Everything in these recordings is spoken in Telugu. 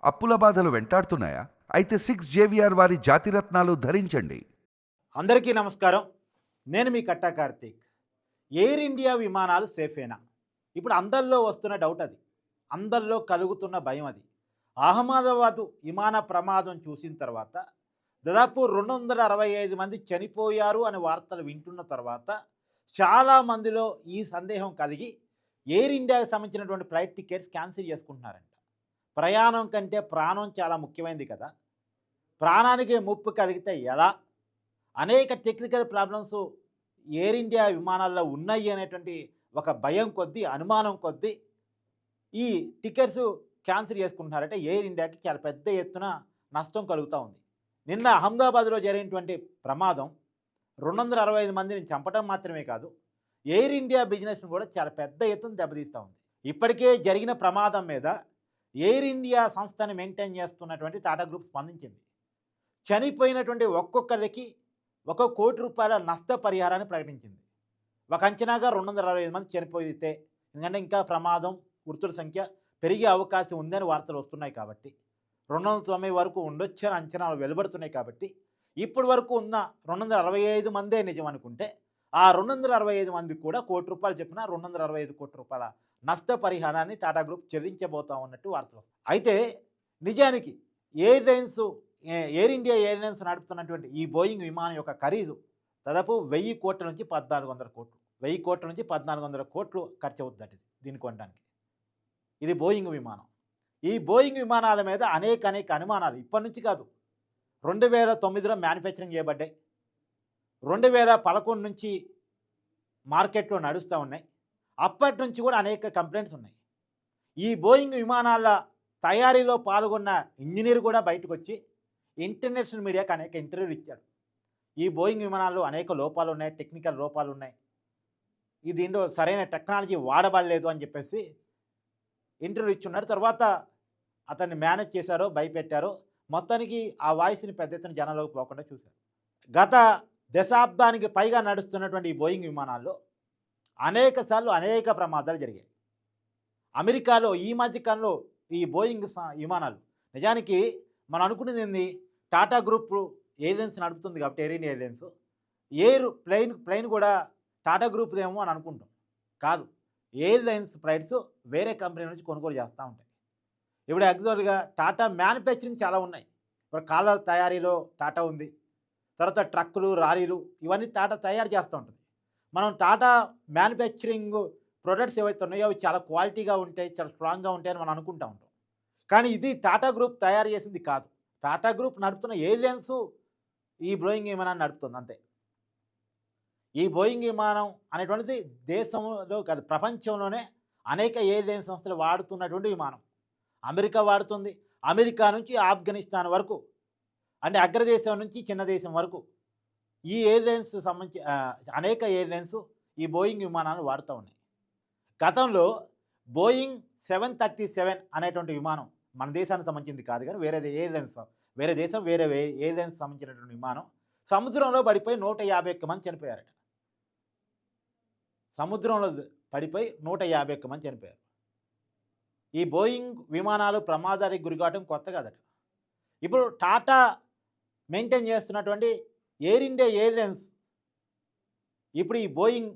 అప్పుల బాధలు వెంటాడుతున్నాయా? అయితే 6 JVR వారి జాతిరత్నాలు ధరించండి. అందరికీ నమస్కారం. నేను మీ కట్టా కార్తీక్. ఎయిర్ ఇండియా విమానాలు సేఫేనా? ఇప్పుడు అందరిలో వస్తున్న డౌట్ అది. అందరిలో కలుగుతున్న భయం అది. అహ్మదాబాదు విమాన ప్రమాదం చూసిన తర్వాత దాదాపు 265 మంది చనిపోయారు అనే వార్తలు వింటున్న తర్వాత చాలా మందిలో ఈ సందేహం కలిగి ఎయిర్ ఇండియాకి సంబంధించినటువంటి ఫ్లైట్ టికెట్స్ క్యాన్సిల్ చేసుకుంటున్నారంట. ప్రయాణం కంటే ప్రాణం చాలా ముఖ్యమైనది కదా! ప్రాణానికి ముప్పు కలిగితే ఎలా? అనేక టెక్నికల్ ప్రాబ్లమ్స్ ఎయిర్ ఇండియా విమానాల్లో ఉన్నాయి అనేటువంటి ఒక భయం కొద్దీ, అనుమానం కొద్దీ ఈ టికెట్స్ క్యాన్సిల్ చేసుకుంటున్నారంటే ఎయిర్ ఇండియాకి చాలా పెద్ద ఎత్తున నష్టం కలుగుతూ ఉంది. నిన్న అహ్మదాబాద్లో జరిగినటువంటి ప్రమాదం 265 మందిని చంపడం మాత్రమే కాదు, ఎయిర్ ఇండియా బిజినెస్ను కూడా చాలా పెద్ద ఎత్తున దెబ్బతీస్తూ ఉంది. ఇప్పటికే జరిగిన ప్రమాదం మీద ఎయిర్ ఇండియా సంస్థని మెయింటైన్ చేస్తున్నటువంటి టాటా గ్రూప్ స్పందించింది. చనిపోయినటువంటి ఒక్కొక్కరికి ₹1,00,00,000 నష్టపరిహారాన్ని ప్రకటించింది. ఒక అంచనాగా 265 మంది చనిపోయితే, ఎందుకంటే ఇంకా ప్రమాదం మృతుల సంఖ్య పెరిగే అవకాశం ఉందని వార్తలు వస్తున్నాయి కాబట్టి 290 వరకు ఉండొచ్చని అంచనాలు వెలువడుతున్నాయి కాబట్టి ఇప్పటి వరకు ఉన్న 265 మందే నిజం అనుకుంటే ఆ 265 మందికి కూడా ₹1,00,00,000 చొప్పున ₹265,00,00,000 నష్టపరిహారాన్ని టాటా గ్రూప్ చెల్లించబోతా ఉన్నట్టు వార్తలు వస్తాయి. అయితే నిజానికి ఎయిర్ ఇండియా ఎయిర్లైన్స్ నడుపుతున్నటువంటి ఈ బోయింగ్ విమానం యొక్క ఖరీదు దాదాపు 1000 కోట్ల నుంచి 1400 కోట్లు. 1000 కోట్ల నుంచి 1400 కోట్లు ఖర్చు అవుతుందట దీన్ని కొనడానికి. ఇది బోయింగ్ విమానం. ఈ బోయింగ్ విమానాల మీద అనేక అనుమానాలు ఇప్పటి నుంచి కాదు, 2009లో మ్యానుఫ్యాక్చరింగ్ చేయబడ్డాయి. 2011 నుంచి మార్కెట్లో నడుస్తూ ఉన్నాయి. అప్పటి నుంచి కూడా అనేక కంప్లైంట్స్ ఉన్నాయి. ఈ బోయింగ్ విమానాల తయారీలో పాల్గొన్న ఇంజనీర్ కూడా బయటకు వచ్చి ఇంటర్నేషనల్ మీడియాకి అనేక ఇంటర్వ్యూలు ఇచ్చాడు. ఈ బోయింగ్ విమానాల్లో అనేక లోపాలు ఉన్నాయి, టెక్నికల్ లోపాలు ఉన్నాయి, ఈ దీంట్లో సరైన టెక్నాలజీ వాడబడలేదు అని చెప్పేసి ఇంటర్వ్యూ ఇచ్చున్నాడు. తర్వాత అతన్ని మేనేజ్ చేశారో భయపెట్టారో మొత్తానికి ఆ వాయిస్ని పెద్ద ఎత్తున జనాల్లోకి పోకుండా చూశారు. గత దశాబ్దానికి పైగా నడుస్తున్నటువంటి ఈ బోయింగ్ విమానాల్లో అనేక సార్లు అనేక ప్రమాదాలు జరిగాయి. అమెరికాలో ఈ మధ్యకాలంలో ఈ బోయింగ్ విమానాలు నిజానికి మనం అనుకునేది ఏంది, టాటా గ్రూప్ ఎయిర్లైన్స్ నడుపుతుంది కాబట్టి ఎయిర్ ఇండియా ఎయిర్లైన్స్ ప్లెయిన్ కూడా టాటా గ్రూప్ ఏమో అని అనుకుంటాం. కాదు, ఎయిర్లైన్స్ ఫ్లైట్స్ వేరే కంపెనీ నుంచి కొనుగోలు చేస్తూ ఉంటాయి. ఇప్పుడు ఎగ్జాక్ట్గా టాటా మ్యానుఫ్యాక్చరింగ్ చాలా ఉన్నాయి. ఇప్పుడు కాళ్ళ తయారీలో టాటా ఉంది, తర్వాత ట్రక్కులు, లారీలు ఇవన్నీ టాటా తయారు చేస్తూ ఉంటుంది. మనం టాటా మ్యానుఫ్యాక్చరింగ్ ప్రొడక్ట్స్ ఏవైతే ఉన్నాయో అవి చాలా క్వాలిటీగా ఉంటాయి, చాలా స్ట్రాంగ్గా ఉంటాయని మనం అనుకుంటూ ఉంటాం. కానీ ఇది టాటా గ్రూప్ తయారు చేసింది కాదు. టాటా గ్రూప్ నడుపుతున్న ఎయిర్లైన్స్ ఈ బోయింగ్ విమానాన్ని నడుపుతుంది అంతే. ఈ బోయింగ్ విమానం అనేటువంటిది దేశంలో కాదు ప్రపంచంలోనే అనేక ఎయిర్లైన్స్ సంస్థలు వాడుతున్నటువంటి విమానం. అమెరికా వాడుతుంది. అమెరికా నుంచి ఆఫ్ఘనిస్తాన్ వరకు, అంటే అగ్రదేశం నుంచి చిన్న దేశం వరకు ఈ ఎయిర్లైన్స్ సంబంధించి అనేక ఎయిర్లైన్స్ ఈ బోయింగ్ విమానాలు వాడుతూ ఉన్నాయి. గతంలో బోయింగ్ 737 అనేటువంటి విమానం మన దేశానికి సంబంధించింది కాదు, కానీ వేరే ఎయిర్లైన్స్ సంబంధించినటువంటి విమానం సముద్రంలో పడిపోయి 151 మంది చనిపోయారట. సముద్రంలో పడిపోయి 151 మంది చనిపోయారు. ఈ బోయింగ్ విమానాలు ప్రమాదానికి గురికావడం కొత్త కాదట. ఇప్పుడు టాటా మెయింటైన్ చేస్తున్నటువంటి ఎయిర్ ఇండియా ఎయిర్లైన్స్ ఇప్పుడు ఈ బోయింగ్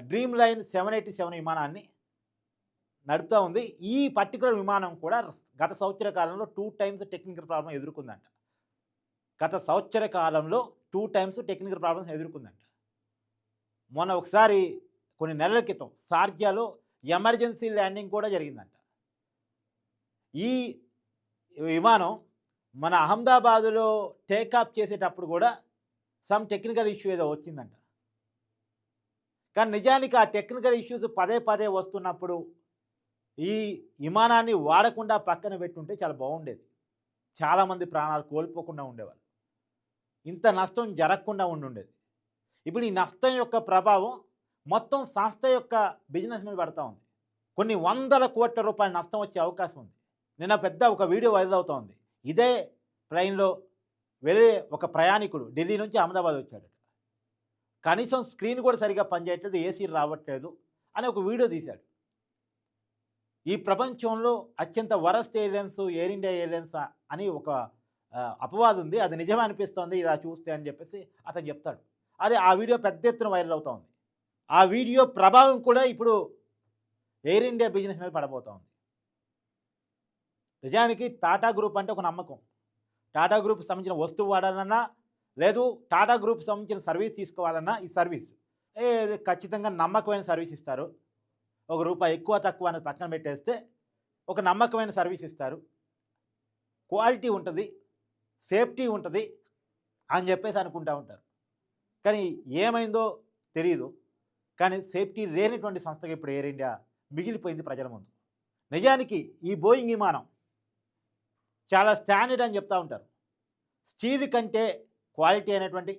డ్రీమ్ లైన్ 787 విమానాన్ని నడుపుతూ ఉంది. ఈ పర్టికులర్ విమానం కూడా గత సంవత్సర కాలంలో 2 టైమ్స్ టెక్నికల్ ప్రాబ్లం ఎదుర్కొందంట. మొన్న ఒకసారి కొన్ని నెలల క్రితం షార్జాలో ఎమర్జెన్సీ ల్యాండింగ్ కూడా జరిగిందంట. ఈ విమానం మన అహ్మదాబాదులో టేకాఫ్ చేసేటప్పుడు కూడా సమ్ టెక్నికల్ ఇష్యూ ఏదో వచ్చిందంట. కానీ నిజానికి ఆ టెక్నికల్ ఇష్యూస్ పదే పదే వస్తున్నప్పుడు ఈ విమానాన్ని వాడకుండా పక్కన పెట్టుంటే చాలా బాగుండేది. చాలామంది ప్రాణాలు కోల్పోకుండా ఉండేవాళ్ళు, ఇంత నష్టం జరగకుండా ఉండుండేది. ఇప్పుడు ఈ నష్టం యొక్క ప్రభావం మొత్తం సంస్థ యొక్క బిజినెస్ మీద పడుతూ ఉంది. కొన్ని ₹100,00,00,000 నష్టం వచ్చే అవకాశం ఉంది. నిన్న ఒక వీడియో వైరల్ అవుతూ ఉంది. ఇదే ప్లైన్లో వేరే ఒక ప్రయాణికుడు ఢిల్లీ నుంచి అహ్మదాబాద్ వచ్చాడు. కనీసం స్క్రీన్ కూడా సరిగా పనిచేయట్లేదు, ఏసీ రావట్లేదు అని ఒక వీడియో తీశాడు. ఈ ప్రపంచంలో అత్యంత worst airlines air India airlines అని ఒక అపవాదు ఉంది. అది నిజమే అనిపిస్తోంది ఇలా చూస్తే అని చెప్పేసి అతను చెప్తాడు. అదే ఆ వీడియో పెద్ద ఎత్తున వైరల్ అవుతా ఉంది. ఆ వీడియో ప్రభావం కూడా ఇప్పుడు ఎయిర్ ఇండియా బిజినెస్ మీద పడబోతా ఉంది. నిజానికి టాటా గ్రూప్ అంటే ఒక నమ్మకం. టాటా గ్రూప్‌కి సంబంధించిన వస్తువు వాడాలన్నా, లేదు టాటా గ్రూప్‌కి సంబంధించిన సర్వీస్ తీసుకోవాలన్నా ఈ సర్వీస్ ఖచ్చితంగా నమ్మకమైన సర్వీస్ ఇస్తారు. ఒక రూపాయి ఎక్కువ తక్కువ అనేది పక్కన పెట్టేస్తే ఒక నమ్మకమైన సర్వీస్ ఇస్తారు. క్వాలిటీ ఉంటది. సేఫ్టీ ఉంటది అని చెప్పేసి అనుకుంటా ఉంటారు. కానీ ఏమైందో తెలీదు. కానీ సేఫ్టీ లేనటువంటి సంస్థగా ఇప్పుడు ఎయిర్ ఇండియా మిగిలిపోయింది ప్రజల ముందు. నిజానికి ఈ బోయింగ్ విమానం చాలా స్టాండర్డ్ అని చెప్తా ఉంటారు. స్టీల్ కంటే క్వాలిటీ అయినటువంటి,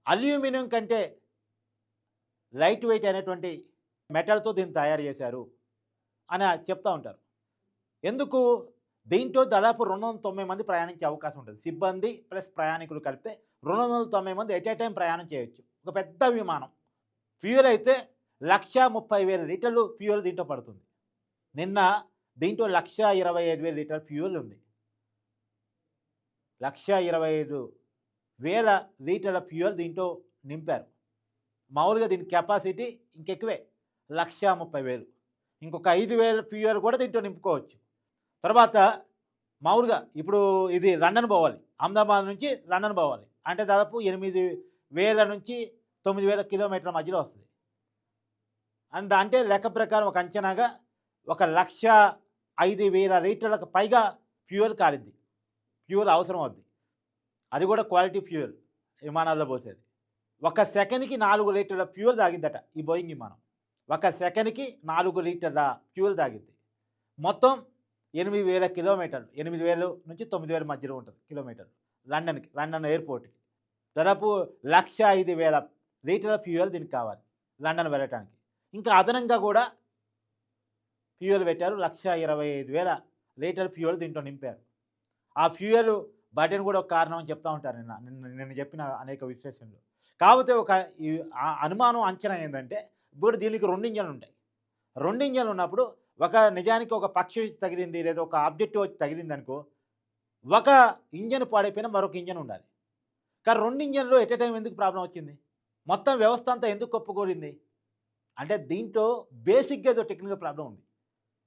అల్యూమినియం కంటే లైట్ వెయిట్ అయినటువంటి మెటల్‌తో దీన్ని తయారు చేశారు అని చెప్తా ఉంటారు. ఎందుకు? దీంట్లో దాదాపు 290 మంది ప్రయాణించే అవకాశం ఉంటుంది. సిబ్బంది ప్లస్ ప్రయాణికులు కలిపితే 290 మంది ఎట్ ఏ టైమ్ ప్రయాణం చేయొచ్చు. ఒక పెద్ద విమానం. ఫ్యూయల్ అయితే 1,30,000 లీటర్లు ఫ్యూయల్ దీంట్లో పడుతుంది. నిన్న దీంట్లో 1,25,000 లీటర్ల ఫ్యూయల్ ఉంది. 1,25,000 లీటర్ల ఫ్యూయల్ దీంట్లో నింపారు. మామూలుగా దీని కెపాసిటీ ఇంకెక్కువే 1,30,000. ఇంకొక 5,000 ఫ్యూయల్ కూడా దీంట్లో నింపుకోవచ్చు. తర్వాత మామూలుగా ఇప్పుడు ఇది లండన్ పోవాలి. అహ్మదాబాద్ నుంచి లండన్ పోవాలి. అంటే దాదాపు 8,000 నుంచి 9,000 కిలోమీటర్ల మధ్యలో వస్తుంది. అంటే లెక్క ప్రకారం ఒక అంచనాగా 1,05,000 లీటర్లకు పైగా ఫ్యూయల్ కాలిద్ది. ఫ్యూయల్ అవసరం అవుద్ది. అది కూడా క్వాలిటీ ఫ్యూయల్ విమానాల్లో పోసేది. ఒక సెకన్‌కి 4 లీటర్ల ఫ్యూయల్ తాగిద్దట ఈ బోయింగ్ విమానం. ఒక సెకన్‌కి 4 లీటర్ల ఫ్యూయల్ తాగిద్ది. మొత్తం 8,000 కిలోమీటర్లు. 8,000 నుంచి 9,000 మధ్యలో ఉంటుంది కిలోమీటర్లు లండన్‌కి, లండన్ ఎయిర్‌పోర్ట్‌కి. దాదాపు 1,05,000 లీటర్ల ఫ్యూయల్ దీనికి కావాలి లండన్ వెళ్ళటానికి. ఇంకా అదనంగా కూడా ఫ్యూయల్ పెట్టారు. 1,25,000 లీటర్ల ఫ్యూయల్ దీంట్లో నింపారు. ఆ ఫ్యూయల్ బర్డెన్ కూడా ఒక కారణం అని చెప్తా ఉంటారు నిన్న చెప్పిన అనేక విశ్లేషణలు. కాకపోతే ఒక ఈ అనుమానం అంచనా ఏందంటే, ఇప్పుడు దీనికి 2 ఇంజన్లు ఉంటాయి. 2 ఇంజన్లు ఉన్నప్పుడు నిజానికి ఒక పక్షి తగిలింది లేదా ఒక ఆబ్జెక్ట్ వచ్చి తగిలిందనుకో, ఒక ఇంజన్ పాడైపోయినా మరొక ఇంజన్ ఉండాలి. కానీ 2 ఇంజన్‌లో ఎట్ ఎ టైమ్ ఎందుకు ప్రాబ్లమ్ వచ్చింది? మొత్తం వ్యవస్థ అంతా ఎందుకు కుప్పకూలింది? అంటే దీంట్లో బేసిక్‌గా ఏదో టెక్నికల్ ప్రాబ్లమ్ ఉంది.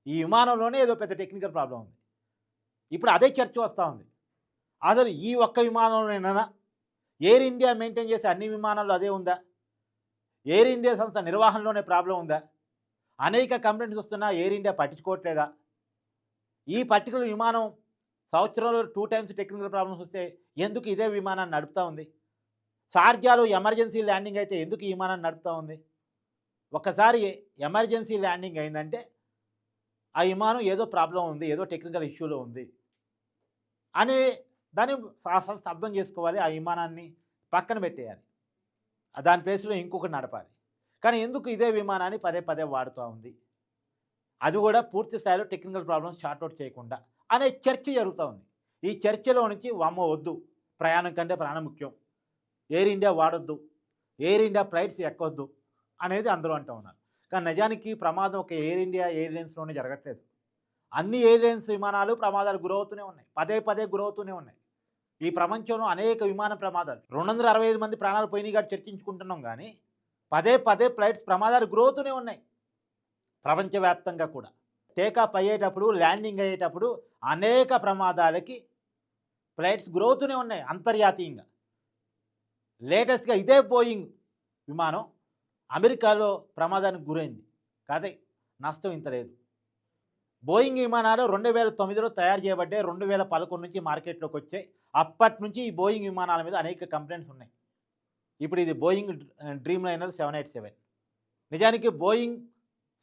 ఈ విమానంలోనే ఏదో పెద్ద టెక్నికల్ ప్రాబ్లమ్ ఉంది. ఇప్పుడు అదే చర్చ వస్తూ ఉంది. అసలు ఈ ఒక్క విమానంలోనేనా? ఎయిర్ ఇండియా మెయింటైన్ చేసే అన్ని విమానాల్లో అదే ఉందా? ఎయిర్ ఇండియా సంస్థ నిర్వహణలోనే ప్రాబ్లమ్ ఉందా? అనేక కంప్లైంట్స్ వస్తున్నా ఎయిర్ ఇండియా పట్టించుకోవట్లేదా? ఈ పర్టిక్యులర్ విమానం సంవత్సరంలో 2 టైమ్స్ టెక్నికల్ ప్రాబ్లమ్స్ వస్తే ఎందుకు ఇదే విమానాన్ని నడుపుతా ఉంది? షార్జాలో ఎమర్జెన్సీ ల్యాండింగ్ అయితే ఎందుకు ఈ విమానాన్ని నడుపుతా ఉంది? ఒక్కసారి ఎమర్జెన్సీ ల్యాండింగ్ అయిందంటే ఆ విమానం ఏదో ప్రాబ్లం ఉంది, ఏదో టెక్నికల్ ఇష్యూలో ఉంది అని దాన్ని ఆ సంస్థ అర్థం చేసుకోవాలి. ఆ విమానాన్ని పక్కన పెట్టేయాలి. దాని ప్లేస్‌లో ఇంకొకటి నడపాలి. కానీ ఎందుకు ఇదే విమానాన్ని పదే పదే వాడుతూ ఉంది? అది కూడా పూర్తి స్థాయిలో టెక్నికల్ ప్రాబ్లమ్స్ సార్ట్ ఔట్ చేయకుండా అనే చర్చ జరుగుతూ ఉంది. ఈ చర్చలో నుంచి వామ్మో వద్దు, ప్రయాణం కంటే ప్రాణం ముఖ్యం, ఎయిర్ ఇండియా వాడొద్దు, ఎయిర్ ఇండియా ఫ్లైట్స్ ఎక్కొద్దు అనేది అందరూ అంటూ ఉన్నారు. కానీ నిజానికి ప్రమాదం ఒక ఎయిర్ ఇండియా ఎయిర్లైన్స్‌లోనే జరగట్లేదు. అన్ని ఎయిర్లైన్స్ విమానాలు ప్రమాదాలు గురవుతూనే ఉన్నాయి. పదే పదే గురవుతూనే ఉన్నాయి. ఈ ప్రపంచంలో అనేక విమాన ప్రమాదాలు 265 మంది ప్రాణాలు పోయినాయి కాబట్టి చర్చించుకుంటున్నాం కానీ పదే పదే ఫ్లైట్స్ ప్రమాదాలు గురవుతూనే ఉన్నాయి ప్రపంచవ్యాప్తంగా కూడా. టేకాఫ్ అయ్యేటప్పుడు, ల్యాండింగ్ అయ్యేటప్పుడు అనేక ప్రమాదాలకి ఫ్లైట్స్ గురవుతూనే ఉన్నాయి అంతర్జాతీయంగా. లేటెస్ట్‌గా ఇదే బోయింగ్ విమానం అమెరికాలో ప్రమాదానికి గురైంది. కాదే నష్టం ఇంత లేదు. బోయింగ్ విమానాలు 2009లో తయారు చేయబడ్డాయి. 2011 నుంచి మార్కెట్లోకి వచ్చాయి. అప్పటి నుంచి ఈ బోయింగ్ విమానాల మీద అనేక కంప్లైంట్స్ ఉన్నాయి. ఇప్పుడు ఇది బోయింగ్ డ్రీమ్ లైనర్ 787. నిజానికి బోయింగ్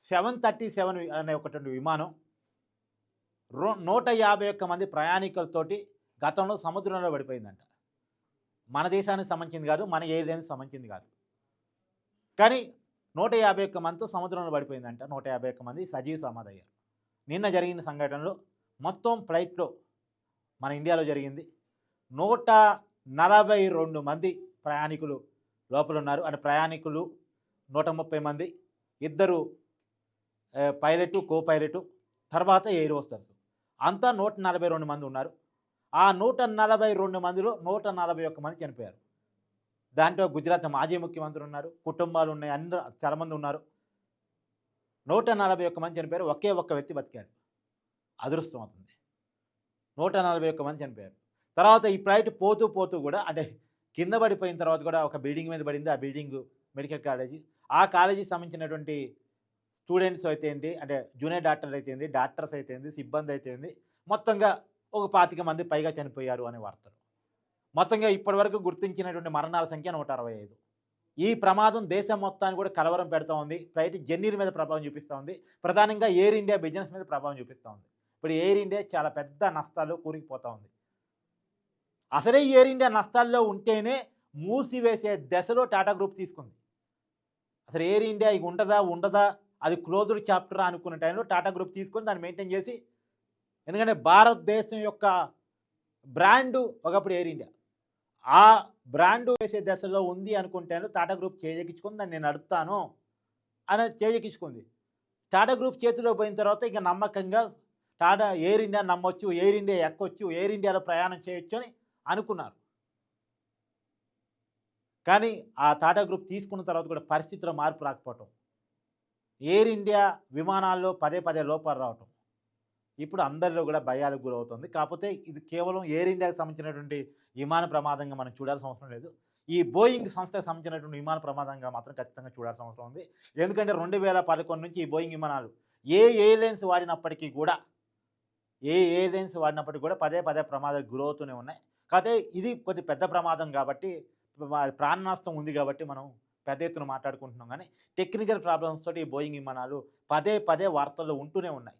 737 అనే ఒకటి విమానం 151 మంది ప్రయాణికులతోటి గతంలో సముద్రంలో పడిపోయిందంట. మన దేశానికి సంబంధించింది కాదు, మన ఎయిర్లైన్స్కి సంబంధించింది కాదు. కానీ 151 మందితో సముద్రంలో పడిపోయిందంట. 151 మంది సజీవ సమాధయ్యారు. నిన్న జరిగిన సంఘటనలో మొత్తం ఫ్లైట్లో మన ఇండియాలో జరిగింది 142 మంది ప్రయాణికులు లోపల ఉన్నారు. అంటే ప్రయాణికులు 130 మంది, 2 పైలటు, కో పైలటు, తర్వాత ఎయిర్ హోస్టర్స్. అంతా 142 మంది ఉన్నారు. ఆ 142 మందిలో 141 మంది చనిపోయారు. దాంట్లో గుజరాత్ మాజీ ముఖ్యమంత్రి ఉన్నారు. కుటుంబాలున్నాయి. అందరూ చాలామంది ఉన్నారు. 141 మంది చనిపోయారు. ఒకే ఒక్క వ్యక్తి బతికారు. అదృష్టం అవుతుంది. 141 మంది చనిపోయారు. తర్వాత ఈ ఫ్లైట్ పోతూ పోతూ గూడా అంటే కింద పడిపోయిన తర్వాత గూడా ఒక బిల్డింగ్ మీద పడింది. ఆ బిల్డింగు మెడికల్ కాలేజీ. ఆ కాలేజీకి సంబంధించినటువంటి స్టూడెంట్స్ అయితే ఏంటి, అంటే జూనియర్ డాక్టర్లు అయితే ఏంది, డాక్టర్స్ అయితే ఏంది, సిబ్బంది అయితే ఏంది, మొత్తంగా ఒక 25 మంది పైగా చనిపోయారు అనే వార్తలు. మొత్తంగా ఇప్పటివరకు గుర్తించినటువంటి మరణాల సంఖ్య 165. ఈ ప్రమాదం దేశం మొత్తాన్ని కూడా కలవరం పెడతా ఉంది. ఫ్లైట్ జర్నీల మీద ప్రభావం చూపిస్తా ఉంది. ప్రధానంగా ఎయిర్ ఇండియా బిజినెస్ మీద ప్రభావం చూపిస్తా ఉంది. ఇప్పుడు ఎయిర్ ఇండియా చాలా పెద్ద నష్టాల్లో కూరుకుపోతా ఉంది. అసలే ఈ ఎయిర్ ఇండియా నష్టాల్లో ఉంటేనే మూసివేసే దశలో టాటా గ్రూప్ తీసుకుంది. అసలు ఎయిర్ ఇండియా ఇక ఉంటదా? ఉండదా? అది క్లోజ్డ్ చాప్టరా అనుకున్న టైంలో టాటా గ్రూప్ తీసుకొని దాన్ని మెయింటైన్ చేసి, ఎందుకంటే భారతదేశం యొక్క బ్రాండు ఒకప్పుడు ఎయిర్ ఇండియా. ఆ బ్రాండు వేసే దశలో ఉంది అనుకుంటేను టాటా గ్రూప్ చేజెక్కించుకొని దాన్ని నేను నడుపుతాను అని చేజెక్కించుకుంది. టాటా గ్రూప్ చేతిలో పోయిన తర్వాత ఇక నమ్మకంగా టాటా ఎయిర్ ఇండియా నమ్మొచ్చు, ఎయిర్ ఇండియా ఎక్కొచ్చు, ఎయిర్ ఇండియాలో ప్రయాణం చేయొచ్చు అని అనుకున్నారు. కానీ ఆ టాటా గ్రూప్ తీసుకున్న తర్వాత కూడా పరిస్థితిలో మార్పు రాకపోవటం, ఎయిర్ ఇండియా విమానాల్లో పదే పదే లోపాలు రావటం, ఇప్పుడు అందరిలో కూడా భయాలకు గురవుతుంది. కాకపోతే ఇది కేవలం ఎయిర్ ఇండియాకి సంబంధించినటువంటి విమాన ప్రమాదంగా మనం చూడాల్సిన అవసరం లేదు. ఈ బోయింగ్ సంస్థకు సంబంధించినటువంటి విమాన ప్రమాదంగా మాత్రం ఖచ్చితంగా చూడాల్సిన అవసరం ఉంది. ఎందుకంటే 2011 నుంచి ఈ బోయింగ్ విమానాలు ఏ ఎయిర్‌లైన్స్ వాడినప్పటికీ కూడా పదే పదే ప్రమాదాలకు గురవుతూనే ఉన్నాయి. కాకపోతే ఇది కొద్ది పెద్ద ప్రమాదం కాబట్టి ప్రాణ నష్టం ఉంది కాబట్టి మనం పెద్ద ఎత్తున మాట్లాడుకుంటున్నాం గానీ, టెక్నికల్ ప్రాబ్లమ్స్ తోటి ఈ బోయింగ్ విమానాలు పదే పదే వార్తల్లో ఉంటూనే ఉన్నాయి.